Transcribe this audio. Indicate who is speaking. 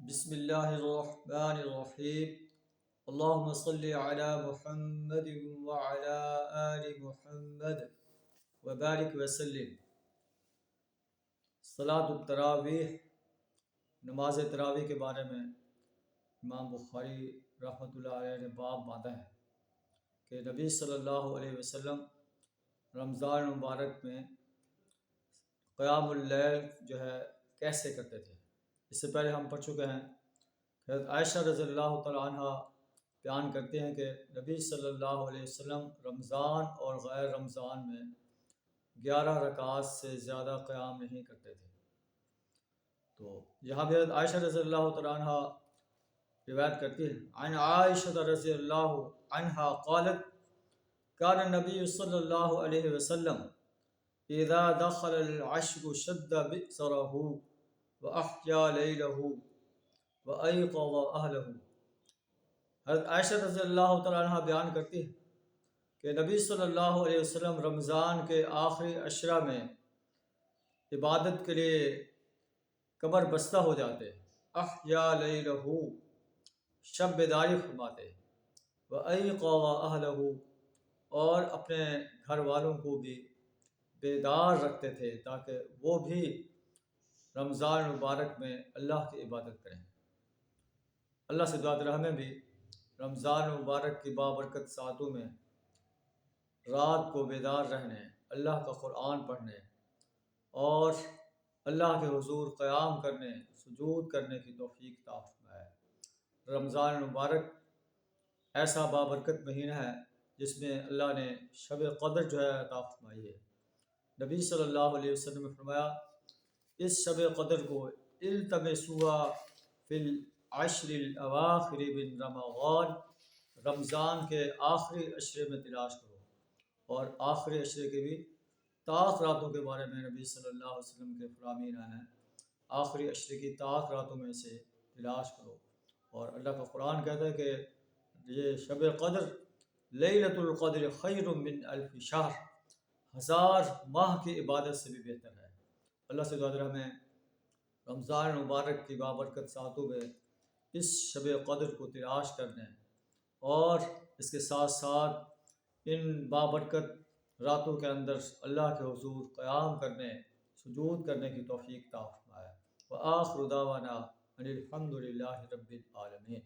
Speaker 1: بسم اللہ الرحمن الرحیم اللہم صلی علی محمد وعلی آل محمد وبارک وسلم۔ صلاۃ التراویح، نماز تراویح کے بارے میں امام بخاری رحمۃ اللہ علیہ نے باب باندھا ہے کہ نبی صلی اللہ علیہ وسلم رمضان مبارک میں قیام اللیل جو ہے کیسے کرتے تھے۔ اس سے پہلے ہم پڑھ چکے ہیں کہ حضرت عائشہ رضی اللہ تعالیٰ عنہ بیان کرتے ہیں کہ نبی صلی اللہ علیہ وسلم رمضان اور غیر رمضان میں 11 رکعات سے زیادہ قیام نہیں کرتے تھے۔ تو یہاں بھی حضرت عائشہ رضی اللہ تعالیٰ عنہ روایت کرتی ہے، عن عائشہ رضی اللہ عنہ قالت کان النبی صلی اللہ علیہ وسلم اذا دخل العشر شد بئسرہ وَأَحْيَا لَيْلَهُ وَأَيْقَظَ أَهْلَهُ۔ حضرت عائشہ رضی اللہ تعالیٰ عنہ بیان کرتی ہے کہ نبی صلی اللہ علیہ وسلم رمضان کے آخری عشرہ میں عبادت کے لیے کمر بستہ ہو جاتے، احیا لیلہ، شب بیداری فرماتے، وَأَيْقَظَ أَهْلَهُ، اور اپنے گھر والوں کو بھی بیدار رکھتے تھے تاکہ وہ بھی رمضان مبارک میں اللہ کی عبادت کریں۔ اللہ سے دعا کریں ہمیں بھی رمضان مبارک کی بابرکت ساعتوں میں رات کو بیدار رہنے، اللہ کا قرآن پڑھنے اور اللہ کے حضور قیام کرنے، سجود کرنے کی توفیق عطا فرمائے۔ رمضان مبارک ایسا بابرکت مہینہ ہے جس میں اللہ نے شب قدر جو ہے عطا فرمائی ہے۔ نبی صلی اللہ علیہ وسلم نے فرمایا اس شب قدر کو التمسوها فی العشر الاواخر من رمضان، رمضان کے آخری عشرے میں تلاش کرو۔ اور آخری عشرے کے بھی طاق راتوں کے بارے میں نبی صلی اللہ علیہ وسلم کے فرامین ہیں، آخری عشرے کی طاق راتوں میں سے تلاش کرو۔ اور اللہ کا قرآن کہتا ہے کہ یہ شب قدر لیلۃ القدر خیر من الف شہر، 1000 ماہ کی عبادت سے بھی بہتر ہے۔ اللہ سے دعا کریں ہمیں رمضان مبارک کی بابرکت ساعتوں میں اس شب قدر کو تلاش کرنے اور اس کے ساتھ ساتھ ان بابرکت راتوں کے اندر اللہ کے حضور قیام کرنے، سجود کرنے کی توفیق عطا فرمائے۔ وآخر دعوانا ان الحمد للہ رب العالمین۔